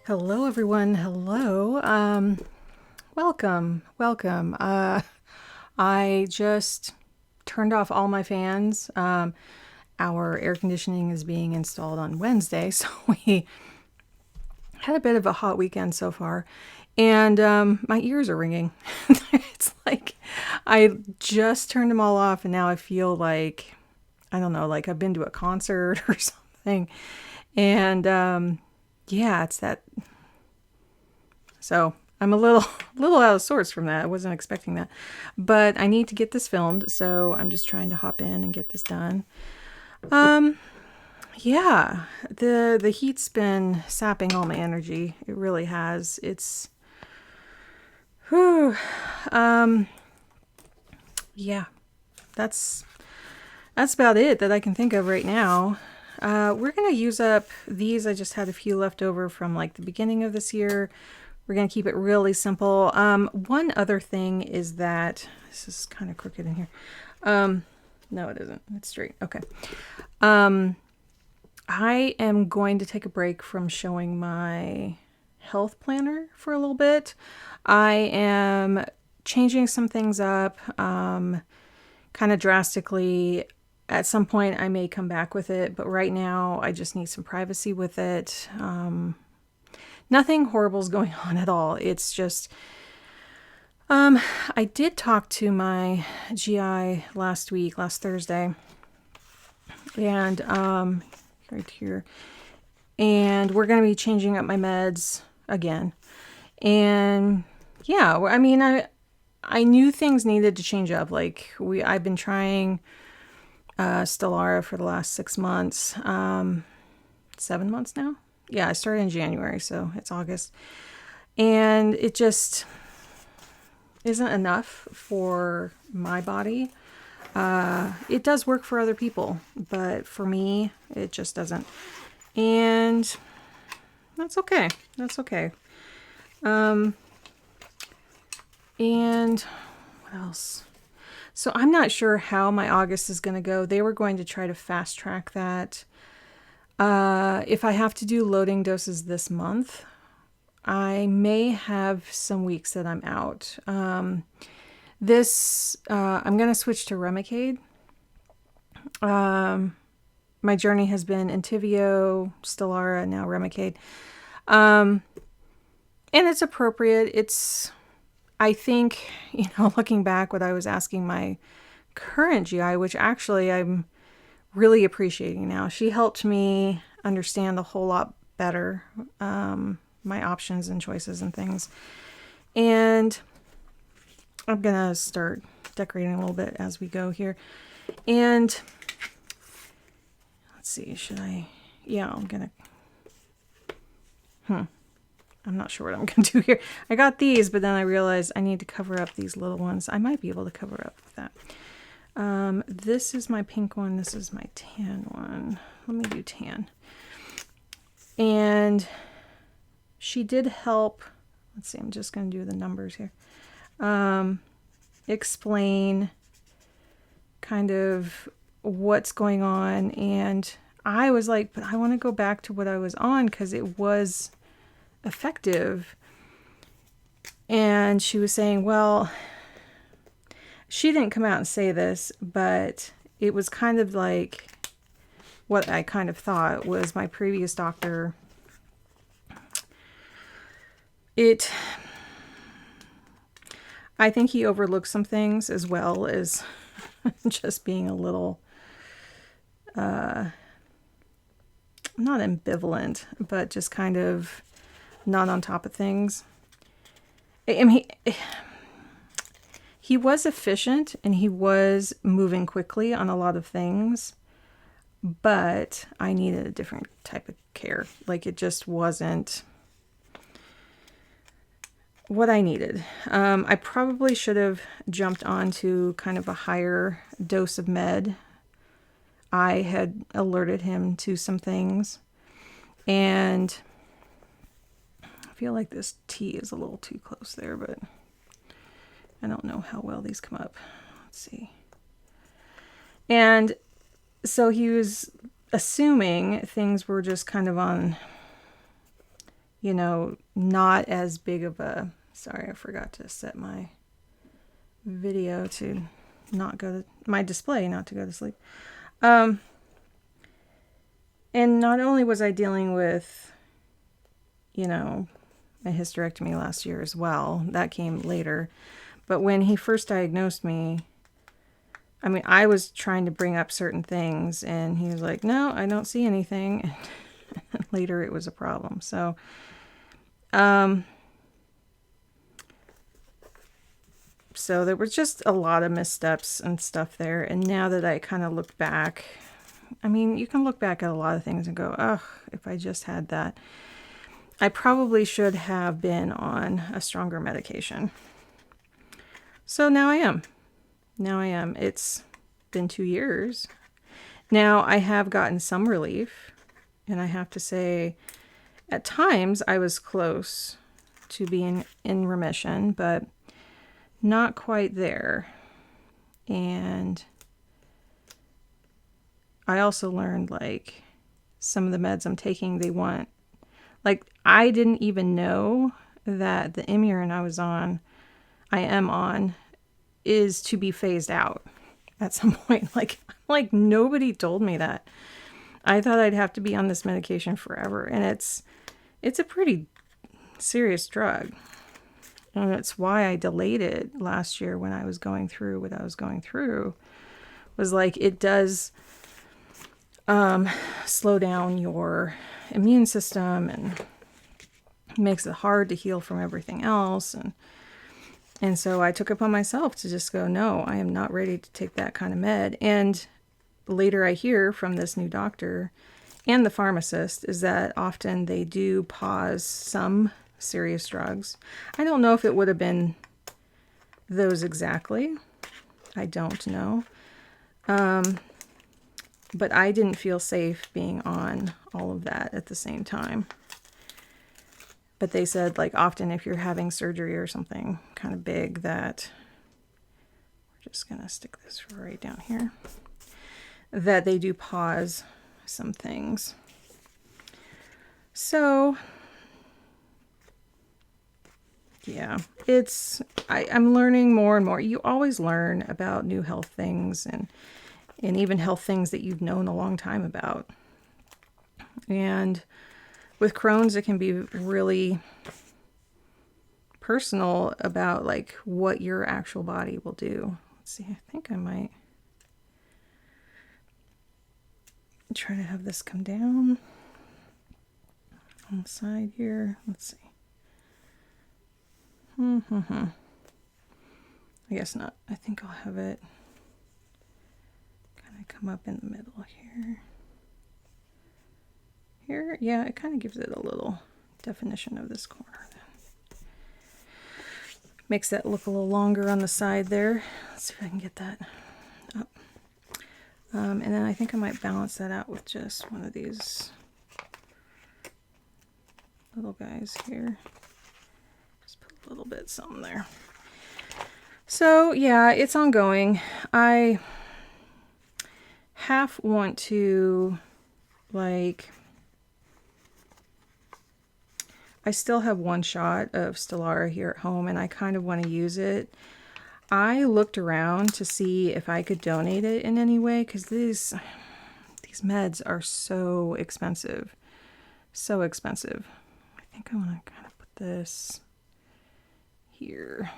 Hello, everyone. Hello. Welcome. I just turned off all my fans. Our air conditioning is being installed on Wednesday, so we had a bit of a hot weekend so far. And my ears are ringing. It's like I just turned them all off, and now I feel like, I don't know, like I've been to a concert or something. And yeah, it's that. So I'm a little out of sorts from that. I wasn't expecting that, but I need to get this filmed, so I'm just trying to hop in and get this done. Yeah, the heat's been sapping all my energy. It really has. It's, whew. Yeah, that's about it that I can think of right now. We're gonna use up these. I just had a few left over from like the beginning of this year. We're going to keep it really simple. One other thing is that, this is kind of crooked in here. No, it isn't. It's straight. Okay. I am going to take a break from showing my health planner for a little bit. I am changing some things up kind of drastically. At some point, I may come back with it, but right now, I just need some privacy with it. Nothing horrible is going on at all. It's just, I did talk to my GI last Thursday, and right here, and we're going to be changing up my meds again. And yeah, I mean, I knew things needed to change up. Like I've been trying Stellara for the last 6 months, 7 months now. Yeah, I started in January, so it's August. And it just isn't enough for my body. It does work for other people, but for me, it just doesn't. And that's okay. That's okay. And what else? So I'm not sure how my August is going to go. They were going to try to fast track that. If I have to do loading doses this month, I may have some weeks that I'm out. I'm going to switch to Remicade. My journey has been Entyvio, Stellara, now Remicade. And it's appropriate. I think, looking back, what I was asking my current GI, which actually I'm really appreciating now. She helped me understand a whole lot better my options and choices and things. And I'm going to start decorating a little bit as we go here. And let's see, should I? Yeah, I'm going to... I'm not sure what I'm going to do here. I got these, but then I realized I need to cover up these little ones. I might be able to cover up with that. This is my pink one. This is my tan one. Let me do tan. And she did help. Let's see, I'm just going to do the numbers here. Explain kind of what's going on. And I was like, but I want to go back to what I was on because it was effective. And she was saying, well, she didn't come out and say this, but it was kind of like what I kind of thought was my previous doctor. I think he overlooked some things as well as just being a little, not ambivalent, but just kind of not on top of things. I mean, he was efficient and he was moving quickly on a lot of things, but I needed a different type of care. Like it just wasn't what I needed. I probably should have jumped onto kind of a higher dose of med. I had alerted him to some things, and I feel like this T is a little too close there, but I don't know how well these come up. Let's see. And so he was assuming things were just kind of on, you know, not as big of a, sorry, I forgot to set my video to not go to, my display not to go to sleep. And not only was I dealing with, you know, a hysterectomy last year as well, that came later, but when he first diagnosed me, I mean, I was trying to bring up certain things and he was like, no, I don't see anything. And later it was a problem. So, so there was just a lot of missteps and stuff there. And now that I kind of look back, I mean, you can look back at a lot of things and go, oh, if I just had that. I probably should have been on a stronger medication. So now I am. Now I am. It's been 2 years. Now I have gotten some relief. And I have to say, at times I was close to being in remission, but not quite there. And I also learned, like, some of the meds I'm taking, they want, like, I didn't even know that the Imurin I am on, is to be phased out at some point. Like nobody told me that. I thought I'd have to be on this medication forever. And it's a pretty serious drug. And it's why I delayed it last year when I was going through what I was going through. Was like, it does slow down your immune system and makes it hard to heal from everything else. And so I took it upon myself to just go, no, I am not ready to take that kind of med. And later I hear from this new doctor and the pharmacist is that often they do pause some serious drugs. I don't know if it would have been those exactly. I don't know. But I didn't feel safe being on all of that at the same time. But they said, like, often if you're having surgery or something kind of big, that we're just going to stick this right down here, that they do pause some things. So, yeah, I'm learning more and more. You always learn about new health things and even health things that you've known a long time about. And with Crohn's, it can be really personal about, like, what your actual body will do. Let's see, I think I might try to have this come down on the side here. Let's see. I guess not. I think I'll have it kind of come up in the middle here. Here, yeah, it kind of gives it a little definition of this corner then. Makes that look a little longer on the side there. Let's see if I can get that up. And then I think I might balance that out with just one of these little guys here. Just put a little bit something there. So yeah, it's ongoing. I half want to, like, I still have one shot of Stellara here at home and I kind of want to use it. I looked around to see if I could donate it in any way, because these meds are so expensive. So expensive. I think I want to kind of put this here.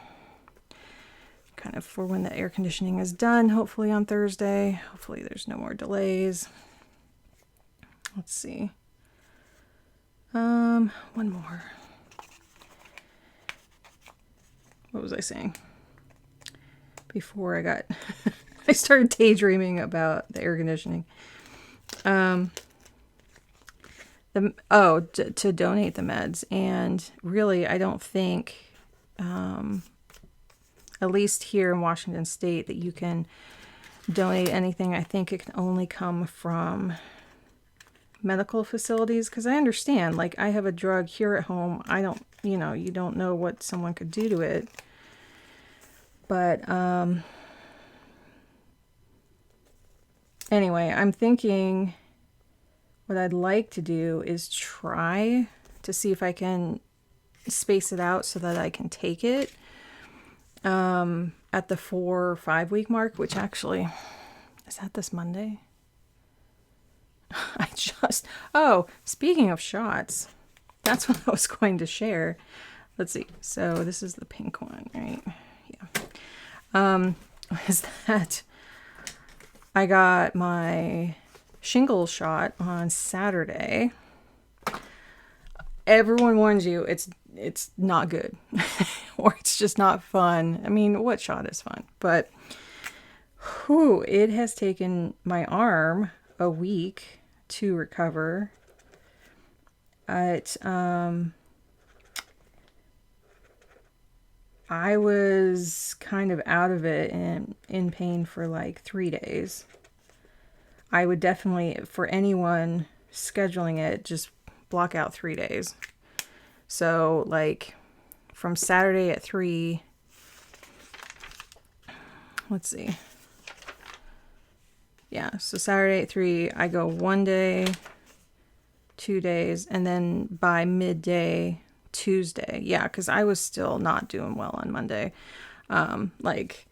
Kind of for when the air conditioning is done, hopefully on Thursday. Hopefully there's no more delays. Let's see. One more. What was I saying? Before I got, I started daydreaming about the air conditioning. To donate the meds. And really, I don't think, at least here in Washington State, that you can donate anything. I think it can only come from medical facilities, because I understand, like, I have a drug here at home. I don't, you don't know what someone could do to it. But anyway, I'm thinking what I'd like to do is try to see if I can space it out so that I can take it at the 4 or 5 week mark, which actually, is that this Monday? Oh, speaking of shots, that's what I was going to share. Let's see. So this is the pink one, right? Yeah. Is that I got my shingles shot on Saturday. Everyone warns you it's not good or it's just not fun. I mean, what shot is fun? But it has taken my arm a week to recover. I was kind of out of it and in pain for like 3 days. I would definitely, for anyone scheduling it, just block out 3 days. So like from Saturday at 3, let's see. Yeah, so Saturday at 3, I go 1 day, 2 days, and then by midday, Tuesday. Yeah, because I was still not doing well on Monday. Like,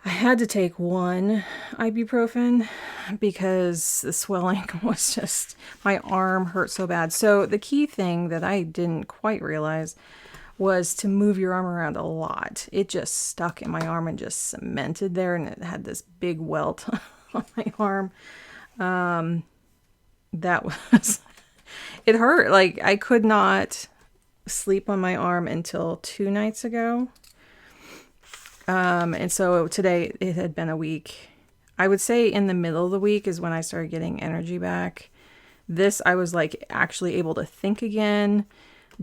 I had to take 1 ibuprofen because the swelling was just, my arm hurt so bad. So the key thing that I didn't quite realize was to move your arm around a lot. It just stuck in my arm and just cemented there, and it had this big welt on my arm. That was, it hurt. Like, I could not sleep on my arm until 2 nights ago. And so today it had been a week. I would say in the middle of the week is when I started getting energy back. This, I was like actually able to think again,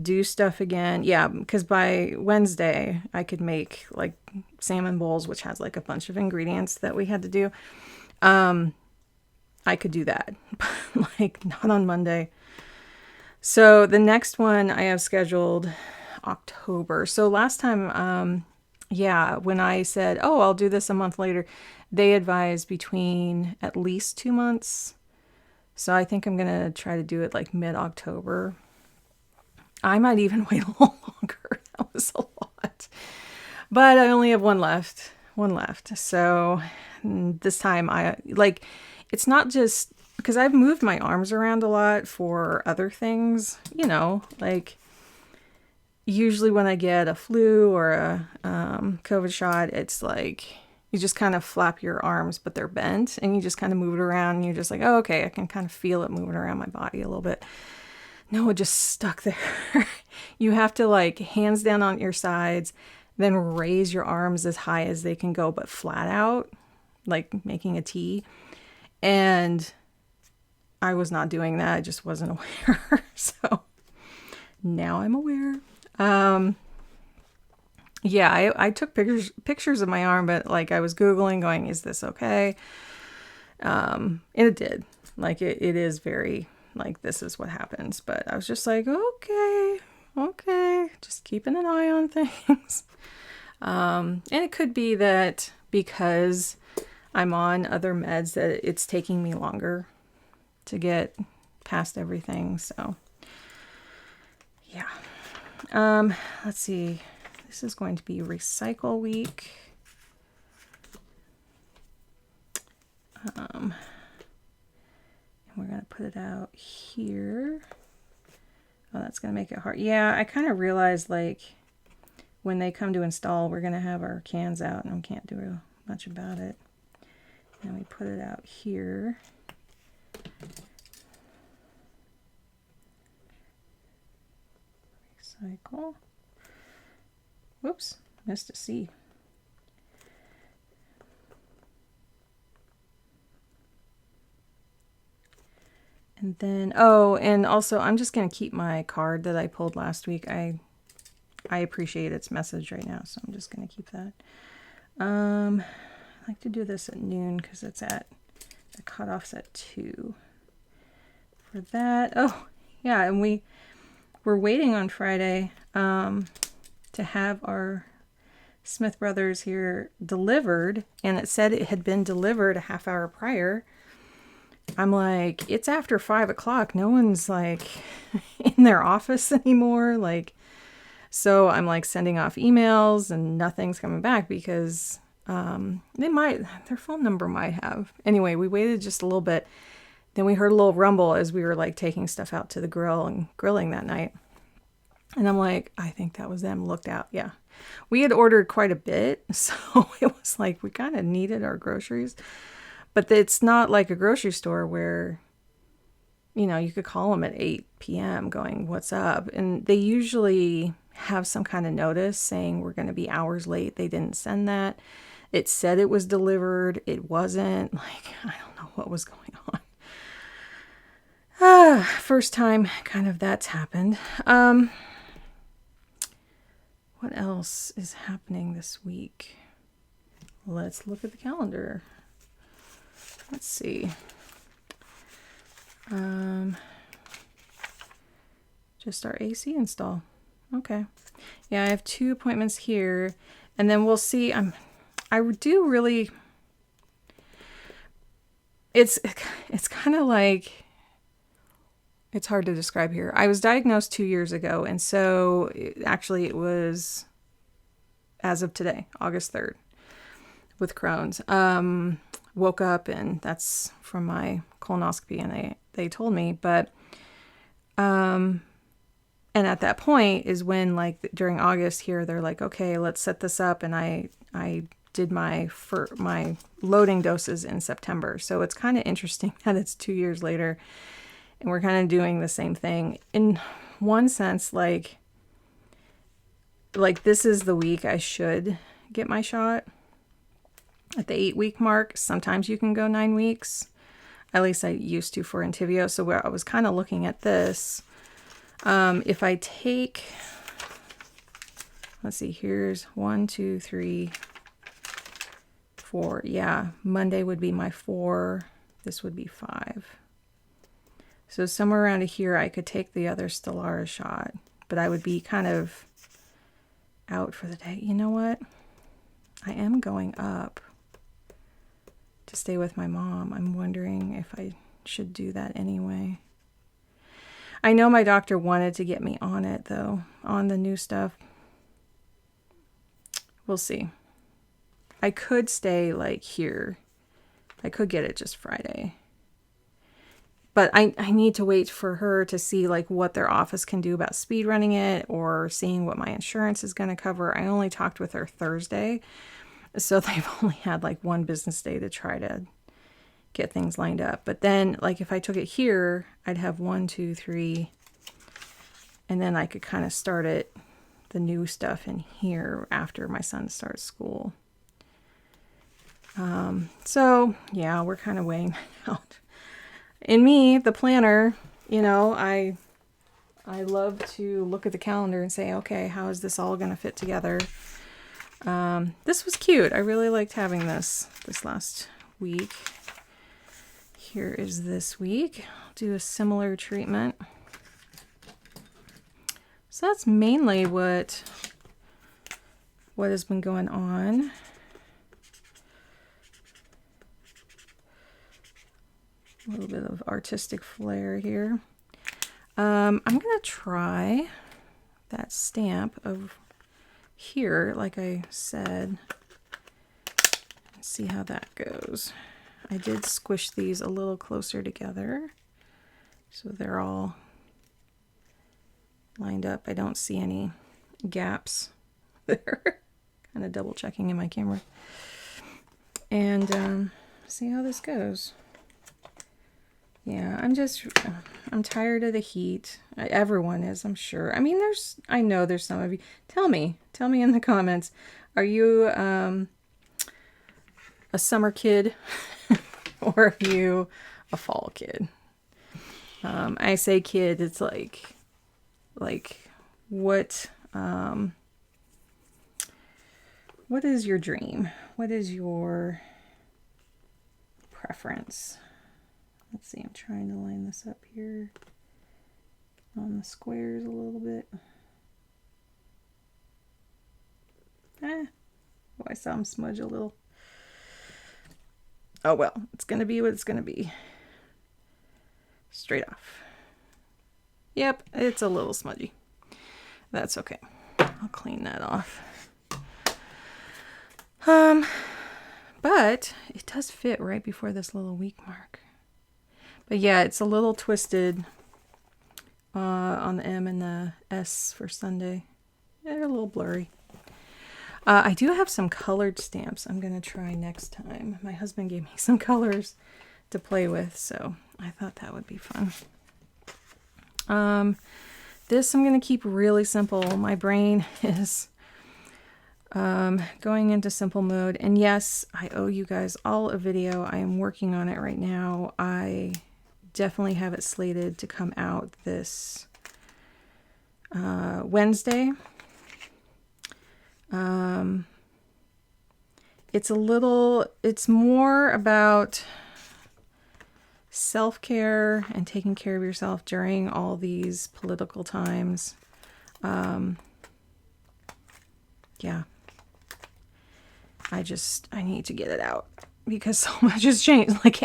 do stuff again. Yeah, because by Wednesday I could make like salmon bowls, which has like a bunch of ingredients that we had to do. I could do that, but like not on Monday. So the next one I have scheduled October. So last time, yeah, when I said, oh, I'll do this a month later, they advised between at least 2 months. So I think I'm going to try to do it like mid-October. I might even wait a little longer. That was a lot. But I only have one left. So this time it's not just because I've moved my arms around a lot for other things, like usually when I get a flu or a COVID shot, it's like you just kind of flap your arms, but they're bent, and you just kind of move it around, and you're just like, oh, okay, I can kind of feel it moving around my body a little bit. No, it just stuck there. You have to like hands down on your sides, then raise your arms as high as they can go, but flat out, like making a T. And I was not doing that. I just wasn't aware. So now I'm aware. Yeah, I took pictures of my arm, but like I was Googling going, is this okay? And it did. Like it is very, like, this is what happens. But I was just like, okay, just keeping an eye on things. And it could be that because I'm on other meds that it's taking me longer to get past everything. So yeah. Let's see. This is going to be recycle week. And we're going to put it out here. Oh, that's going to make it hard. Yeah, I kind of realized like when they come to install, we're going to have our cans out and we can't do much about it. And we put it out here. Recycle. Whoops, missed a C. And then, oh, and also I'm just going to keep my card that I pulled last week. I appreciate its message right now, so I'm just going to keep that. I like to do this at noon because it's at, the cutoff's at 2. For that, oh, yeah, and we're waiting on Friday to have our Smith Brothers here delivered, and it said it had been delivered a half hour prior. I'm like, it's after 5 o'clock. No one's like in their office anymore. Like, so I'm like sending off emails and nothing's coming back because their phone number might have. Anyway, we waited just a little bit. Then we heard a little rumble as we were like taking stuff out to the grill and grilling that night. And I'm like, I think that was them. Looked out. Yeah. We had ordered quite a bit. So it was like we kind of needed our groceries. But it's not like a grocery store where, you know, you could call them at 8 p.m. going, what's up? And they usually have some kind of notice saying we're going to be hours late. They didn't send that. It said it was delivered. It wasn't. Like, I don't know what was going on. First time kind of that's happened. What else is happening this week? Let's look at the calendar. Let's see. Just our AC install. Okay. Yeah, I have 2 appointments here, and then we'll see. I do really. It's kind of like. It's hard to describe here. I was diagnosed 2 years ago, and so it was as of today, August 3rd, with Crohn's. Woke up, and that's from my colonoscopy, and they told me, but and at that point is when, like, during August here, they're like, okay, let's set this up, and I did my loading doses in September. So it's kind of interesting that it's 2 years later. And we're kind of doing the same thing. In one sense, like this is the week I should get my shot at the 8-week mark. Sometimes you can go 9 weeks. At least I used to for Entyvio. So where I was kind of looking at this. If I take, let's see, here's 1, 2, 3, 4. Yeah, Monday would be my 4. This would be 5. So somewhere around here, I could take the other Stelara shot, but I would be kind of out for the day. You know what? I am going up to stay with my mom. I'm wondering if I should do that anyway. I know my doctor wanted to get me on it, though, on the new stuff. We'll see. I could stay, like, here. I could get it just Friday. But I need to wait for her to see, like, what their office can do about speed running it or seeing what my insurance is going to cover. I only talked with her Thursday, so they've only had, like, 1 business day to try to get things lined up. But then, like, if I took it here, I'd have 1, 2, 3, and then I could kind of start it, the new stuff in here after my son starts school. So, yeah, we're kind of weighing that out. In me, the planner, you know, I love to look at the calendar and say, okay, how is this all going to fit together? This was cute. I really liked having this last week. Here is this week. I'll do a similar treatment. So that's mainly what has been going on. A little bit of artistic flair here. I'm going to try that stamp of here, like I said, and see how that goes. I did squish these a little closer together, so they're all lined up. I don't see any gaps there. Kind of double checking in my camera. And see how this goes. Yeah, I'm tired of the heat. Everyone is, I'm sure. I mean, I know there's some of you. Tell me in the comments. Are you a summer kid or are you a fall kid? I say kid, it's like what is your dream? What is your preference? Let's see, I'm trying to line this up here on the squares a little bit. Oh, I saw them smudge a little. Oh well, it's going to be what it's going to be. straight off. Yep, it's a little smudgy. That's okay. I'll clean that off. But it does fit right before this little week mark. But yeah, it's a little twisted on the M and the S for Sunday. They're a little blurry. I do have some colored stamps I'm going to try next time. My husband gave me some colors to play with, so I thought that would be fun. This I'm going to keep really simple. My brain is going into simple mode. And yes, I owe you guys all a video. I am working on it right now. I definitely have it slated to come out this Wednesday. It's more about self-care and taking care of yourself during all these political times. Yeah. I need to get it out because so much has changed. Like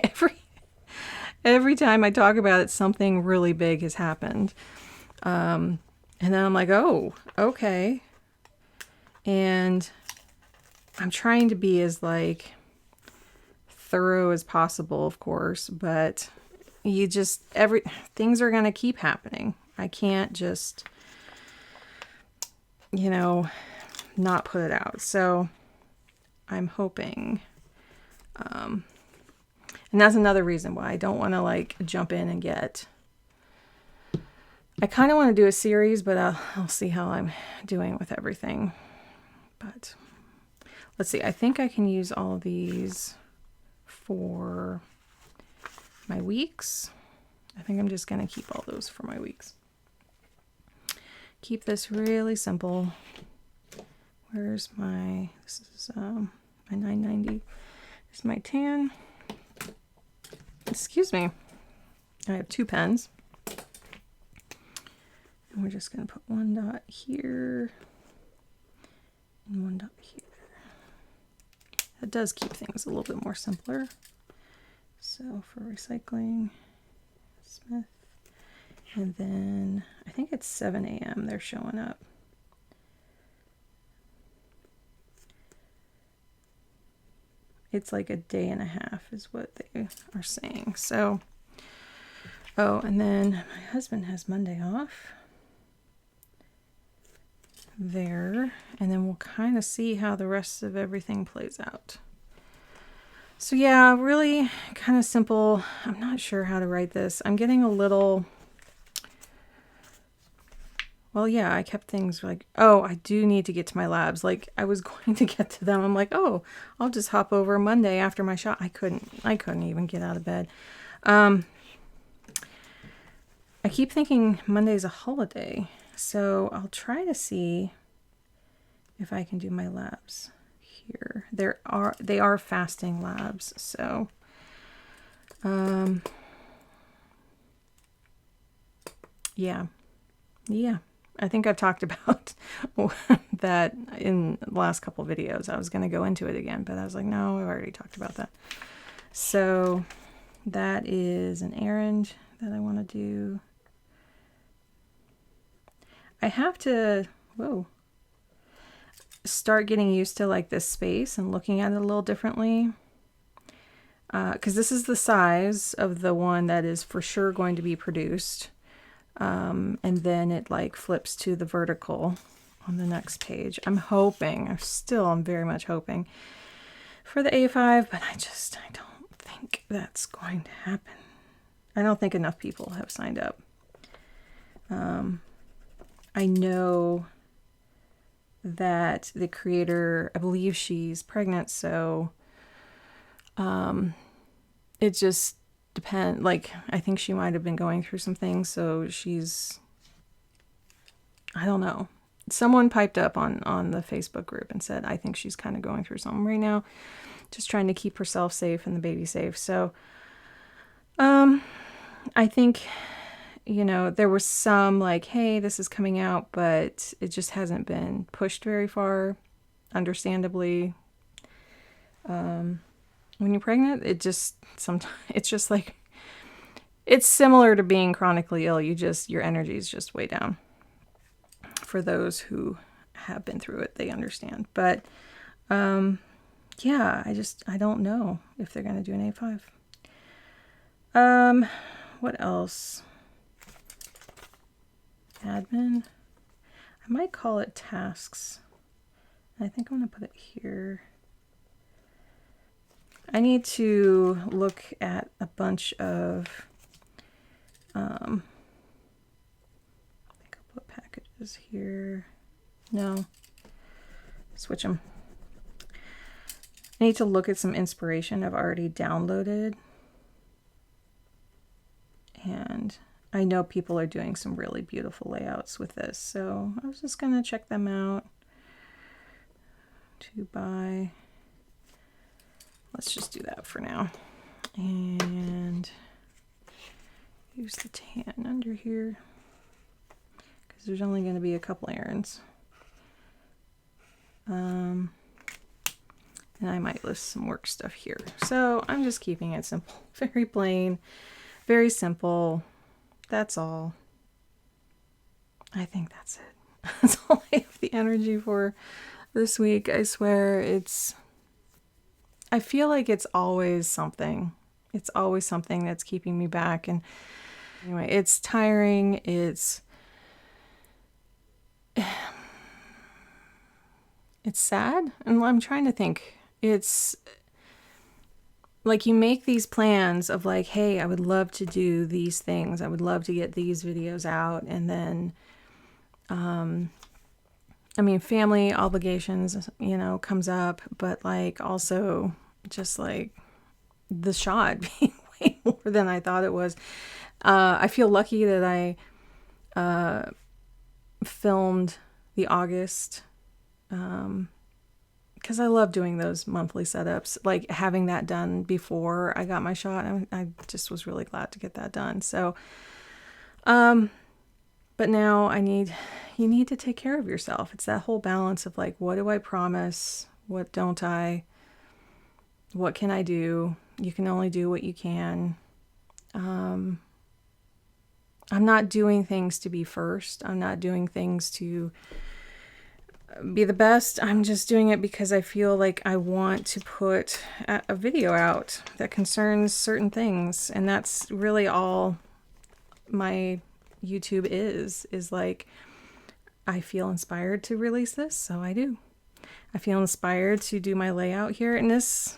every time I talk about it, something really big has happened. And then I'm like, oh, okay. And I'm trying to be as like thorough as possible, of course, but things are going to keep happening. I can't just, not put it out. So I'm hoping, and that's another reason why I don't want to like jump in and I kind of want to do a series, but I'll see how I'm doing with everything. But let's see, I think I can use all of these for my weeks. I think I'm just going to keep all those for my weeks. Keep this really simple. Where's this is my 990. This is my tan. Excuse me. I have 2 pens. And we're just going to put 1 dot here and 1 dot here. That does keep things a little bit more simpler. So for recycling, Smith. And then I think it's 7 a.m. they're showing up. It's like a day and a half is what they are saying. So, oh, and then my husband has Monday off there. And then we'll kind of see how the rest of everything plays out. So yeah, really kind of simple. I'm not sure how to write this. I'm getting a little... Well, yeah, I kept things like, oh, I do need to get to my labs. Like, I was going to get to them. I'm like, oh, I'll just hop over Monday after my shot. I couldn't even get out of bed. I keep thinking Monday's a holiday. So I'll try to see if I can do my labs here. They are fasting labs. So, yeah. I think I've talked about that in the last couple of videos. I was going to go into it again, but I was like, no, I've already talked about that. So that is an errand that I want to do. I have to, start getting used to like this space and looking at it a little differently. Because this is the size of the one that is for sure going to be produced. And then it like flips to the vertical on the next page. I'm very much hoping for the A5, but I don't think that's going to happen. I don't think enough people have signed up. I know that the creator, I believe she's pregnant, so it just depends. Like, I think she might have been going through some things, so I don't know. Someone piped up on the Facebook group and said, I think she's kind of going through something right now, just trying to keep herself safe and the baby safe. So, I think, there was some like, hey, this is coming out, but it just hasn't been pushed very far, understandably. When you're pregnant, it's just like, it's similar to being chronically ill. Your energy is just way down. For those who have been through it, they understand. But yeah, I don't know if they're going to do an A5. What else? Admin. I might call it tasks. I think I'm going to put it here. I need to look at a bunch of I think I'll put packages here. No. Switch them. I need to look at some inspiration I've already downloaded. And I know people are doing some really beautiful layouts with this, so I was just going to check them out. To buy. Let's just do that for now. And use the tan under here because there's only going to be a couple errands. And I might list some work stuff here. So I'm just keeping it simple, very plain, very simple. That's all. I think that's it. That's all I have the energy for this week. I swear I feel like it's always something. It's always something that's keeping me back. And anyway, it's tiring. It's sad. And I'm trying to think. It's like you make these plans of like, hey, I would love to do these things. I would love to get these videos out. And then, I mean, family obligations, you know, comes up, but like also just like the shot being way more than I thought it was. I feel lucky that I filmed the August, because I love doing those monthly setups, like having that done before I got my shot. I just was really glad to get that done. So, but now you need to take care of yourself. It's that whole balance of like, what do I promise? What don't I? What can I do? You can only do what you can. I'm not doing things to be first. I'm not doing things to be the best. I'm just doing it because I feel like I want to put a video out that concerns certain things. And that's really all my YouTube is like, I feel inspired to release this, so I do. I feel inspired to do my layout here, and this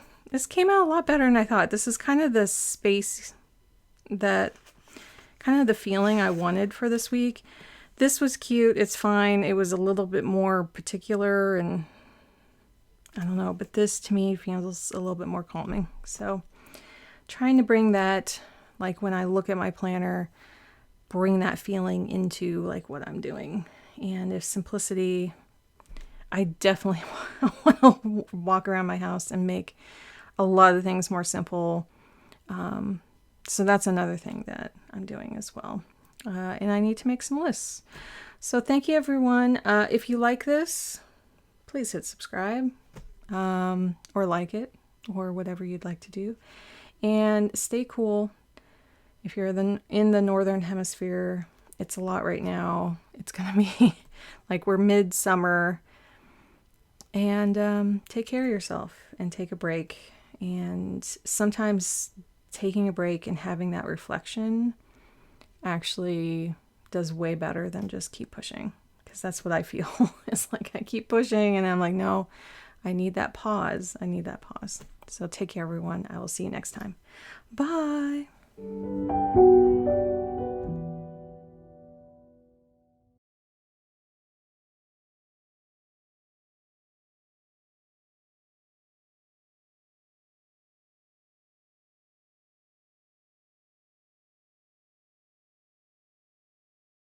came out a lot better than I thought. This is kind of the space that, kind of the feeling I wanted for this week. This was cute, it's fine. It was a little bit more particular, and I don't know, but this to me feels a little bit more calming. So trying to bring that, like when I look at my planner, bring that feeling into like what I'm doing. And if simplicity, I definitely want to walk around my house and make a lot of things more simple. So that's another thing that I'm doing as well. And I need to make some lists. So thank you, everyone. If you like this, please hit subscribe, or like it, or whatever you'd like to do. And stay cool. If you're in the Northern Hemisphere, it's a lot right now. It's going to be like we're midsummer. And take care of yourself and take a break. And sometimes taking a break and having that reflection actually does way better than just keep pushing. Because that's what I feel. It's like I keep pushing and I'm like, no, I need that pause. I need that pause. So take care, everyone. I will see you next time. Bye.